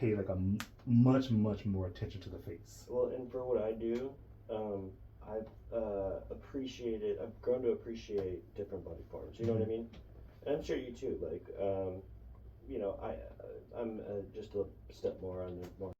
pay like a much more attention to the face. Well, and for what I do, I've grown to appreciate different body forms. You know what I mean? And I'm sure you too. Like, you know, I'm just a step more on the more.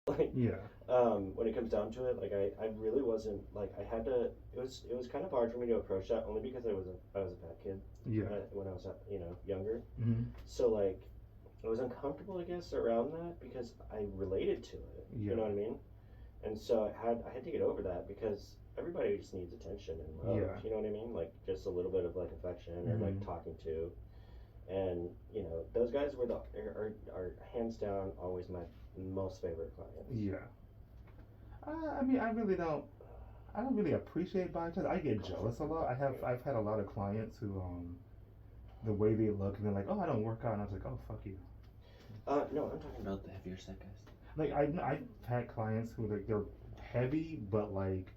Like, when it comes down to it, like I really wasn't like I had to. It was kind of hard for me to approach that only because I was a fat kid. When I was younger. So like I was uncomfortable, I guess, around that because I related to it. You know what I mean? And so I had to get over that because everybody just needs attention and love. You know what I mean? Like just a little bit of like affection or like talking to. And you know those guys are hands down always my most favorite clients. I mean, I don't really appreciate body touch. I get jealous a lot. I've had a lot of clients who the way they look and they're like, oh, I don't work out, and I was like, oh, fuck you. No, I'm talking about the heavier set guys. Like I've had clients who like they're heavy, but like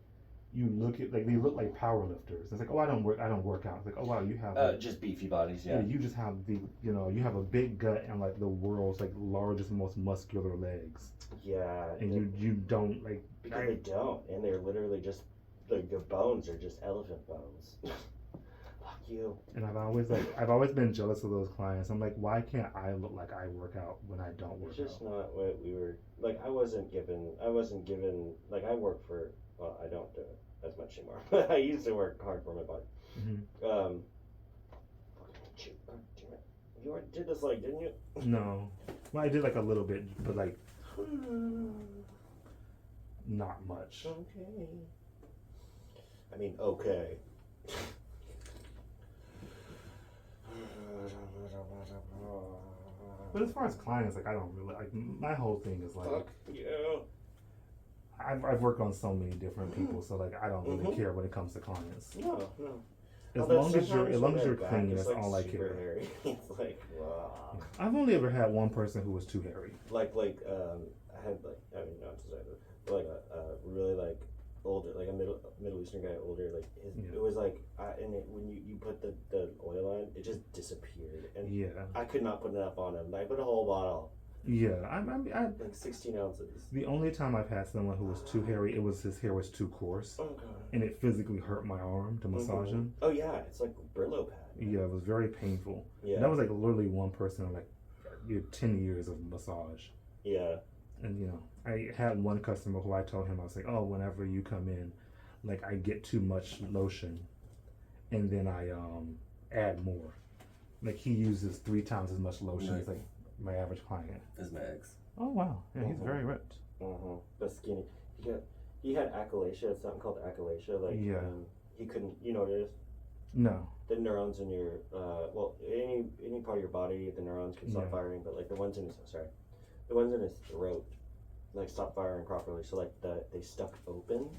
you look at like they look like power lifters. It's like, oh, I don't work out. It's like, oh wow, you have like, just beefy bodies. Yeah, you just have you have a big gut and like the world's like largest, most muscular legs. Yeah, and you don't like because they don't, and they're literally just like their bones are just elephant bones. Fuck you. And I've always been jealous of those clients. I'm like, why can't I look like I work out when I don't work out? It's just not what we were like. I wasn't given like I work for. Well, I don't do it as much anymore. I used to work hard for my body. God damn it. You already did this like, didn't you? No. Well, I did like a little bit, but like not much. Okay. I mean, okay. But as far as clients, like I don't really like. My whole thing is like, fuck yeah. I've worked on so many different people, so like I don't really care when it comes to clients. No. As long as you're clean, that's all I care. Hairy. It's like, wow. I've only ever had one person who was too hairy. I had not to say this, but like a really like older, like a Middle Eastern guy, older, like it was like, when you put the oil on, it just disappeared, and I could not put enough on him. I put a whole bottle. Yeah, I like 16 ounces. The only time I've had someone who was too hairy, his hair was too coarse. Oh god. And it physically hurt my arm to massage him. Oh yeah, it's like Brillo pad. Yeah, it was very painful. Yeah. And that was like literally one person in like 10 years of massage. Yeah. And I had one customer who I told him, I was like, oh, whenever you come in, like I get too much lotion, and then I add more. Like he uses 3 times as much lotion as like my average client. As my ex. Oh wow, yeah, he's very ripped. That's skinny. He had achalasia. It's something called achalasia. Like he couldn't. You know what it is? No. The neurons in your any part of your body, the neurons can stop firing, but like the ones in his throat, like stop firing properly. So like they stuck open.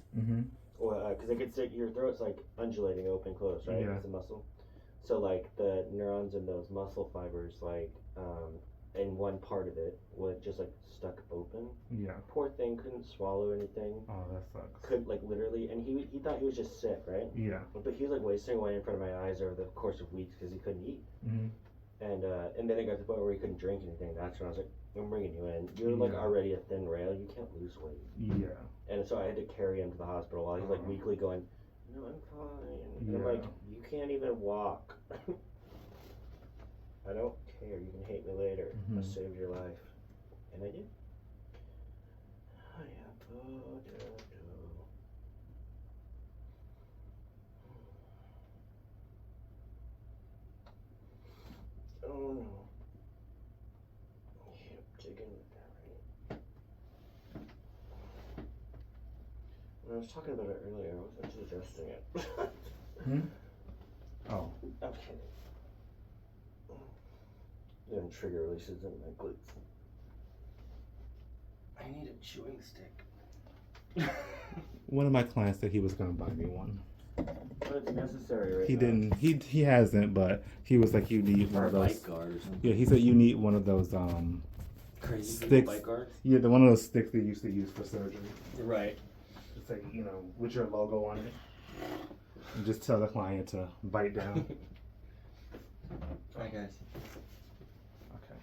Or because your throat's like undulating, open, close, right? Yeah. It's a muscle. So like the neurons in those muscle fibers, like in one part of it was just like stuck open. Yeah. Poor thing couldn't swallow anything. Oh, that sucks. Could like literally, and he thought he was just sick, right? Yeah. But he was like wasting away in front of my eyes over the course of weeks because he couldn't eat. And then it got to the point where he couldn't drink anything. That's when I was like, I'm bringing you in. You're like already a thin rail. You can't lose weight. Yeah. And so I had to carry him to the hospital while he's like weekly going, no, I'm fine. And I'm like, you can't even walk. I don't care. You can hate me later. I saved your life. And I did. Oh no. Hip digging. When I was talking about it earlier, I wasn't suggesting it. Oh. I'm kidding. Then trigger releases in my glutes. I need a chewing stick. One of my clients said he was going to buy me one. But it's necessary right He now. didn't. He hasn't, but he was like, you need one of those. Bike guard or something. Yeah, he said you need one of those crazy sticks. Bike guards? Yeah, one of those sticks they used to use for surgery. Right. It's like, with your logo on it. And just tell the client to bite down. Alright guys. Okay.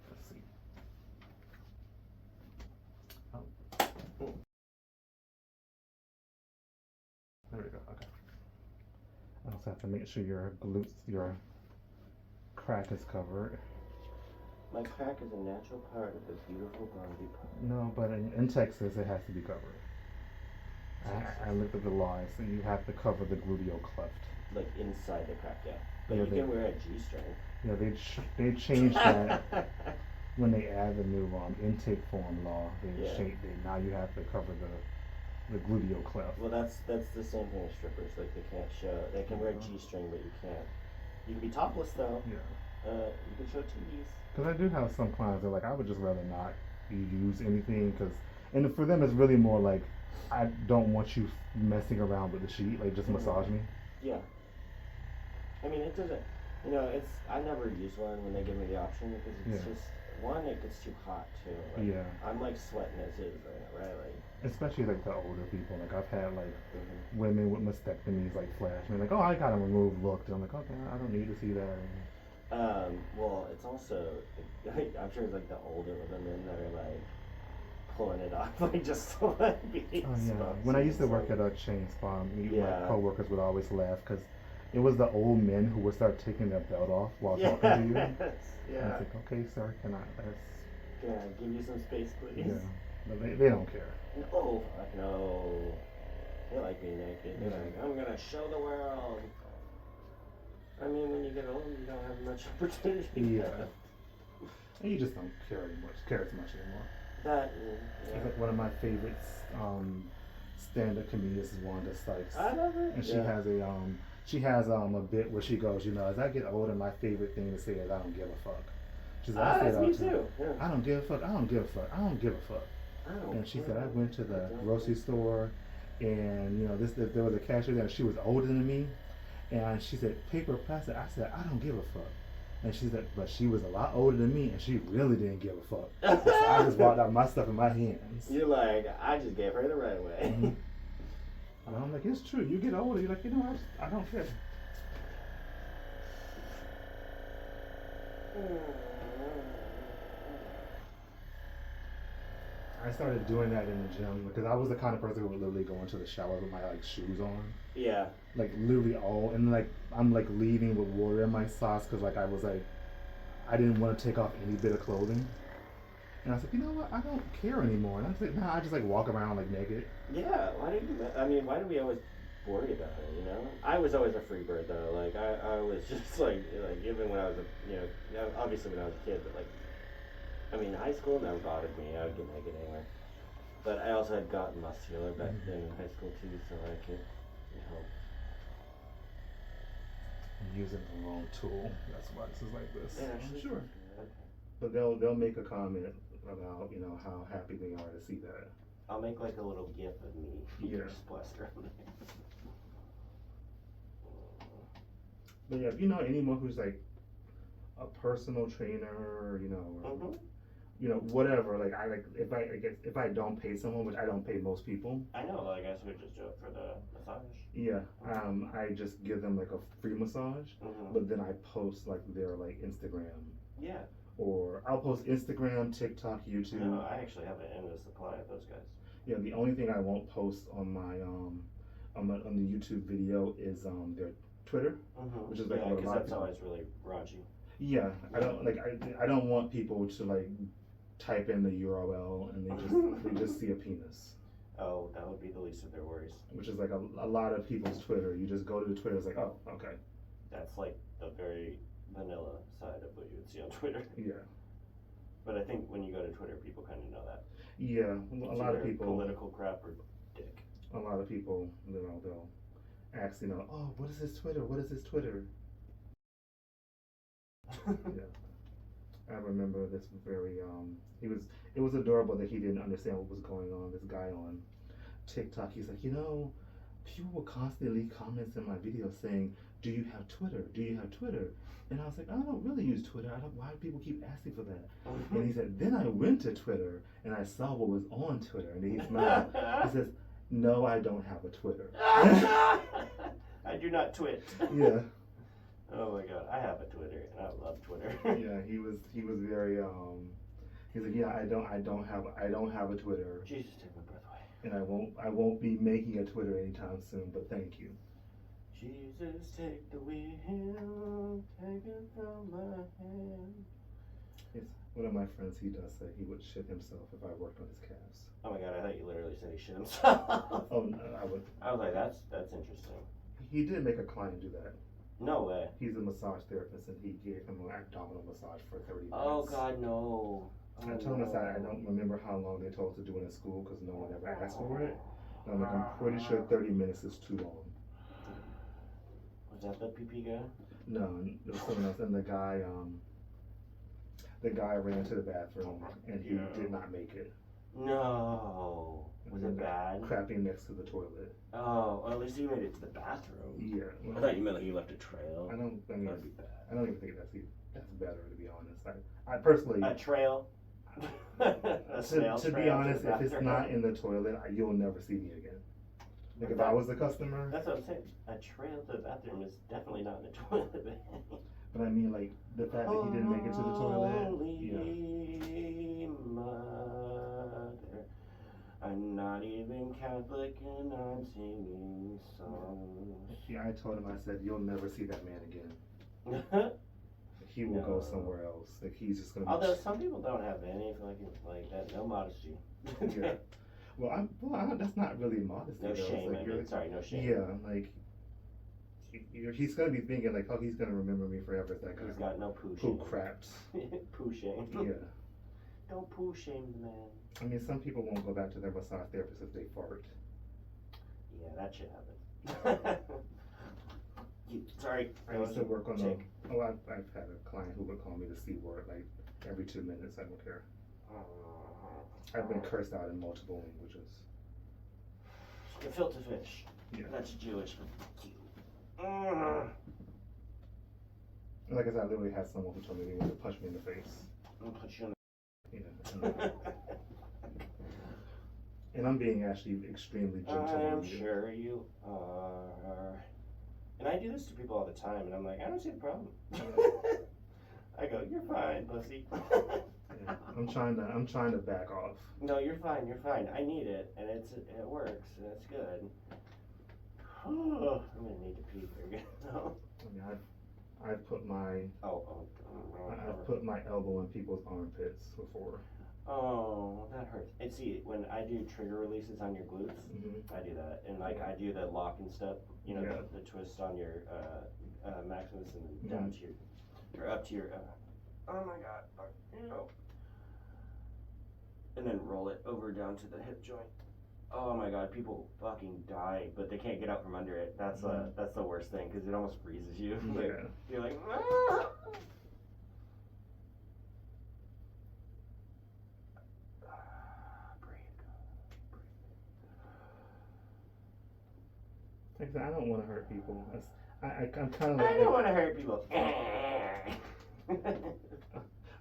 Let's see. also have to make sure your glutes, your crack is covered. My crack is a natural part of the beautiful body part. No, but in Texas, it has to be covered. I looked at the laws, and you have to cover the gluteal cleft. Like inside the crack, yeah. But Yeah, you can wear a G-string. Yeah, they changed that when they add the new intake form law. Now you have to cover the gluteal cleft. Well, that's the same thing as strippers. Like they can wear a G-string, but you can't. You can be topless though. Yeah. You can show titties. Because I do have some clients that are like, I would just rather not use anything, and for them it's really more like, I don't want you messing around with the sheet, like just massage me. Yeah. I mean, it doesn't, I never use one when they give me the option because it's just, one, it gets too hot too. Like, I'm like sweating as is right now, right? Like, especially like the older people. Like I've had like women with mastectomies like flash me like, oh, I got them removed, looked. And I'm like, okay, I don't need to see that. Well, it's also, I'm sure it's like the older women that are like pulling it off, like just to let be exposed. When I used to work at a chain spa, my coworkers would always laugh because it was the old men who would start taking their belt off while talking to you. Yeah. And I think, okay, sir, can I give you some space, please? Yeah. But they don't care. No, fuck no. They like being naked. They're like, I'm gonna show the world. I mean, when you get old, you don't have much opportunity. Yeah. And you just don't care as much anymore. It's like one of my favorite stand-up comedians is Wanda Sykes. I love her. And she has a bit where she goes, as I get older, my favorite thing to say is I don't give a fuck. She said, that's me too. Yeah. I don't give a fuck. I don't give a fuck. I don't give a fuck. And she said, I went to the grocery store, and there was a cashier there, and she was older than me, and she said, paper, plastic. I said, I don't give a fuck. And she said, but she was a lot older than me, and she really didn't give a fuck. So I just walked out my stuff in my hands. You're like, I just gave her the right way. Mm-hmm. And I'm like, it's true. You get older, you're like, I don't care. I started doing that in the gym because I was the kind of person who would literally go into the shower with my shoes on. Yeah. Like literally and I'm leaving with water in my socks because I didn't want to take off any bit of clothing. And I was like, you know what? I don't care anymore. And I was like, nah, I just walk around naked. Yeah. Why do we always worry about it? I was always a free bird though. Like I was just even when I was obviously when I was a kid, but high school never bothered me. I would get naked anyway. But I also had gotten muscular back then in high school too, so I could help. I'm using the wrong tool. That's why this is like this. Yeah, I'm sure. But they'll make a comment about how happy they are to see that. I'll make a little gif of me. You can just plaster on there. But yeah, anyone who's a personal trainer, or whatever. If I don't pay someone, which I don't pay most people. I know. I guess we just do it for the massage. Yeah. I just give them a free massage, but then I post their Instagram. Yeah. Or I'll post Instagram, TikTok, YouTube. No, I actually have an endless supply of those guys. Yeah. The only thing I won't post on my on the YouTube video is their Twitter, which is because that's always really raunchy. Yeah, I don't want people to type in the URL and they just see a penis. Oh, that would be the least of their worries. Which is a lot of people's Twitter. You just go to the Twitter, it's oh, okay. That's the very vanilla side of what you would see on Twitter. Yeah. But I think when you go to Twitter, people kind of know that. Yeah, a lot of people. Political crap or dick. A lot of people, they'll ask, oh, what is his Twitter? What is his Twitter? Yeah. I remember this very, it was adorable that he didn't understand what was going on. This guy on TikTok, he's like, people will constantly leave comments in my videos saying, do you have Twitter? Do you have Twitter? And I was like, I don't really use Twitter. Why do people keep asking for that? And he said, then I went to Twitter and I saw what was on Twitter. And he smiled. He says, no, I don't have a Twitter. I do not twit. Yeah. Oh my god, I have a Twitter and I love Twitter. Yeah, he was very he's like, yeah, I don't have a Twitter. Jesus, take my breath away. And I won't be making a Twitter anytime soon, but thank you. Jesus, take the wheel, take it from my hand. It's one of my friends, he does say he would shit himself if I worked on his calves. Oh my god, I thought you literally said he shit himself. Oh no, I would. I was like, that's interesting. He did make a client do that. No way. He's a massage therapist and he gave him an abdominal massage for 30 minutes. Oh god, no. Oh, I told him I don't remember how long they told us to do it in school because no one ever asked for it. And I'm like, I'm pretty sure 30 minutes is too long. Was that the PP guy? No, it was someone else. And the guy ran to the bathroom and he did not make it. No. Was it bad? Crapping next to the toilet. Oh, well, at least you made it to the bathroom. Yeah. Well, I thought you meant like you left a trail. I mean, that'd be bad. I don't even think that's better, to be honest. I personally. A trail? To be honest, if it's not in the toilet, you'll never see me again. Like if I was the customer. That's what I'm saying. A trail to the bathroom is definitely not in the toilet. But I mean, like the fact that he didn't make it to the toilet. Holy Mother, I'm not even Catholic and I'm singing songs. Yeah, I told him. I said, "You'll never see that man again. He will go somewhere else. Like he's just gonna." Although some people don't have any like that. No modesty. Yeah. Well, that's not really modesty. No though. shame. Like, no shame. Yeah, like he's gonna be thinking like, oh, he's gonna remember me forever. It's like he's got no poo shame. Poo craps. Poo shame. Yeah. Don't poo shame the man. I mean, some people won't go back to their massage therapist if they fart. Yeah, that shit happens. Sorry. I used to work on I've had a client who would call me the C word like every 2 minutes. I don't care. I've been cursed out in multiple languages. Gefilte fish. Yeah. That's Jewish. Like I said, I literally had someone who told me they wanted to punch me in the face. I'll punch you in the And I'm being actually extremely gentle. I'm sure you are. And I do this to people all the time, and I'm like, I don't see the problem. I go, you're fine, pussy. Yeah, I'm trying to back off. No, you're fine. I need it, and it works, and it's good. I'm gonna need to pee here again. I mean, I've put my I've put my elbow in people's armpits before. Oh, that hurts. And see, when I do trigger releases on your glutes, I do that, and like I do the lock and step, you know, the twist on your maximus and down to your, or up to your, oh my god, you know, and then roll it over down to the hip joint. Oh my god, people fucking die, but they can't get out from under it. That's the worst thing because it almost freezes you. Like, you're like, ah! Like I said, I don't want to hurt people. I'm kind of like. I don't want to hurt people.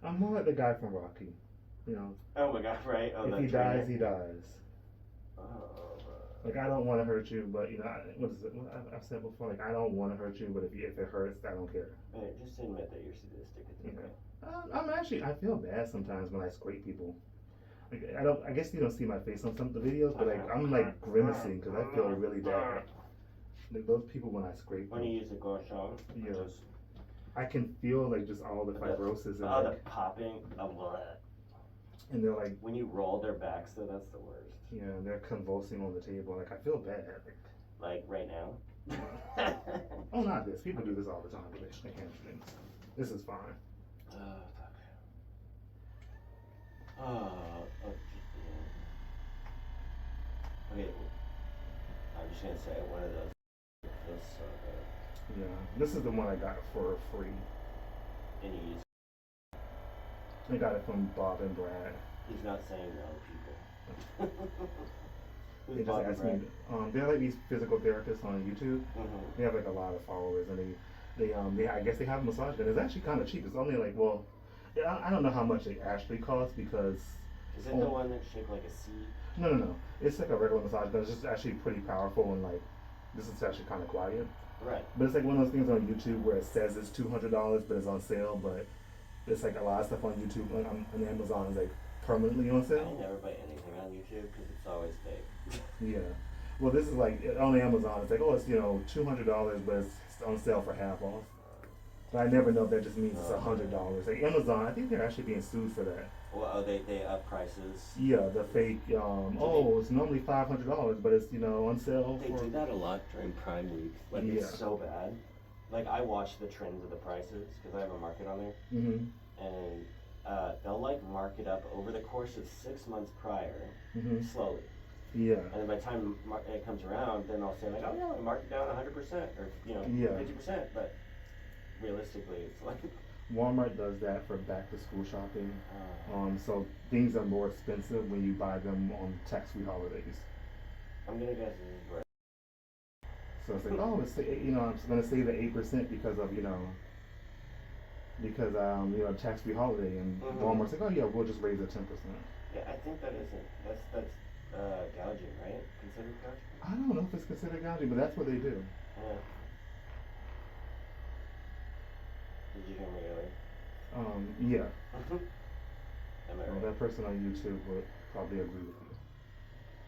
I'm more like the guy from Rocky, you know. Oh my god, right? Oh, if he dies, he dies. Oh. Like I don't want to hurt you, but you know, what is it? I've said before, like I don't want to hurt you, but if it hurts, I don't care. Right, just admit that you're sadistic. It's okay. I feel bad sometimes when I scrape people. Like I guess you don't see my face on some of the videos, but like I'm like grimacing because I feel really bad. Like those people when I scrape them. When you use the Guasha. Yeah. I can feel like just all the fibrosis and the popping of blood. And they're like, when you roll their backs, though, that's the worst. Yeah, they're convulsing on the table. Like I feel bad. Like right now. Oh, not this. People do this all the time with their hamstrings. This is fine. Okay. I'm just gonna say one of those. Feels so good. Yeah, this is the one I got for free. And you use. I got it from Bob and Brad. He's not saying no, people. They just asked me. They're like these physical therapists on YouTube. They have like a lot of followers, and they I guess they have a massage gun. It's actually kind of cheap. It's only like I don't know how much it actually costs because. Is it the one that's shaped like a C? No. It's like a regular massage gun. It's just actually pretty powerful and like this is actually kind of quiet. Right. But it's like one of those things on YouTube where it says it's $200, but it's on sale. But it's like a lot of stuff on YouTube on Amazon is like permanently on sale. I never buy anything on YouTube because it's always fake. Yeah. Well, this is like on Amazon. It's like, oh, it's $200, but it's on sale for half off. But I never know if that just means it's $100. Like Amazon, I think they're actually being sued for that. Well, they up prices. Yeah, the fake. It's normally $500, but it's on sale. They do that a lot during Prime Week. Like it's so bad. Like I watch the trends of the prices because I have a market on there, and they'll like mark it up over the course of 6 months prior, slowly. Yeah. And then by the time it comes around, then they'll say like, oh yeah, I marked it down 100% or 50%, but realistically, it's like. Walmart does that for back to school shopping. So things are more expensive when you buy them on tax-free holidays. I'm gonna guess this is right. So it's like, oh, I'm gonna save the 8% because of tax-free holiday, and Walmart's like, oh yeah, we'll just raise it 10%. Yeah, I think that's gouging, right? Considered gouging? I don't know if it's considered gouging, but that's what they do. Yeah. Did you hear me earlier? Yeah. Am I right? That person on YouTube would probably agree with you.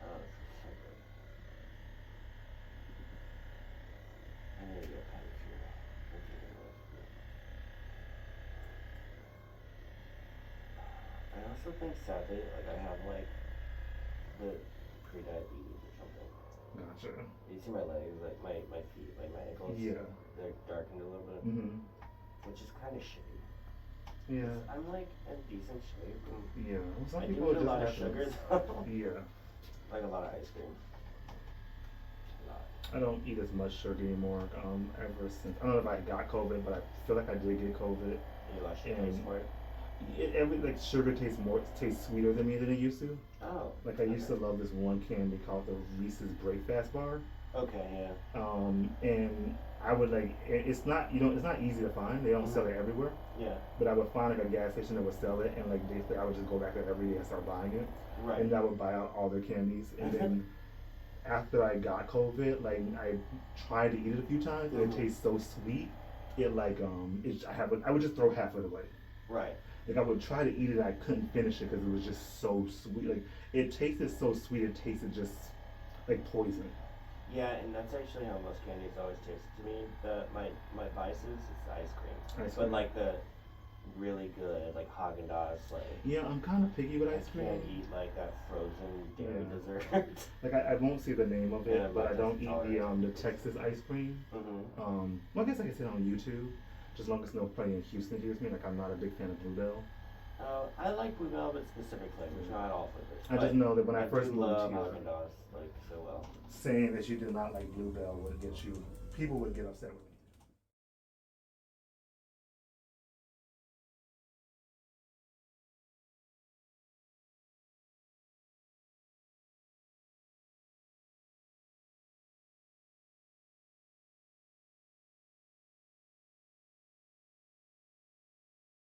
Oh, this is so good. I need to get a pedicure. I also think sadly, like I have like the pre-diabetes or something. Gotcha. You see my legs, like my feet, like my ankles. Yeah. They're darkened a little bit. Which is kind of shitty. Yeah. I'm like in decent shape. Yeah. Well, some I people do eat a lot of have sugar though. Yeah. Like a lot of ice cream. A lot. I don't eat as much sugar anymore. Ever since I don't know if I got COVID, but I feel like I did get COVID. You lost your taste for it. Like sugar tastes sweeter than me than it used to. Oh. Like I used to love this one candy called the Reese's Breakfast Bar. Okay, yeah. And I would it's not easy to find. They don't sell it everywhere. Yeah. But I would find like a gas station that would sell it, and like basically I would just go back there every day and start buying it. Right. And I would buy out all their candies, and then after I got COVID, like I tried to eat it a few times, and it tastes so sweet. I would just throw half of it away. Right. Like I would try to eat it, and I couldn't finish it because it was just so sweet. Like it tasted so sweet, it tasted just like poison. Yeah, and that's actually how most candies always taste to me. My vices is ice cream. But like the really good, like Haagen-Dazs, like. Yeah, I'm kind of picky with ice cream. I can't eat like that frozen dairy dessert. Like I won't say the name of it, but I don't eat the Texas ice cream. Well, I guess I can say it on YouTube, just as long as nobody in Houston hears me. Like I'm not a big fan of Bluebell. I like Bluebell, but specific flavors, not all flavors. I just know that when I first moved love here, Haagen-Dazs like so well. Saying that you did not like Bluebell people would get upset with me.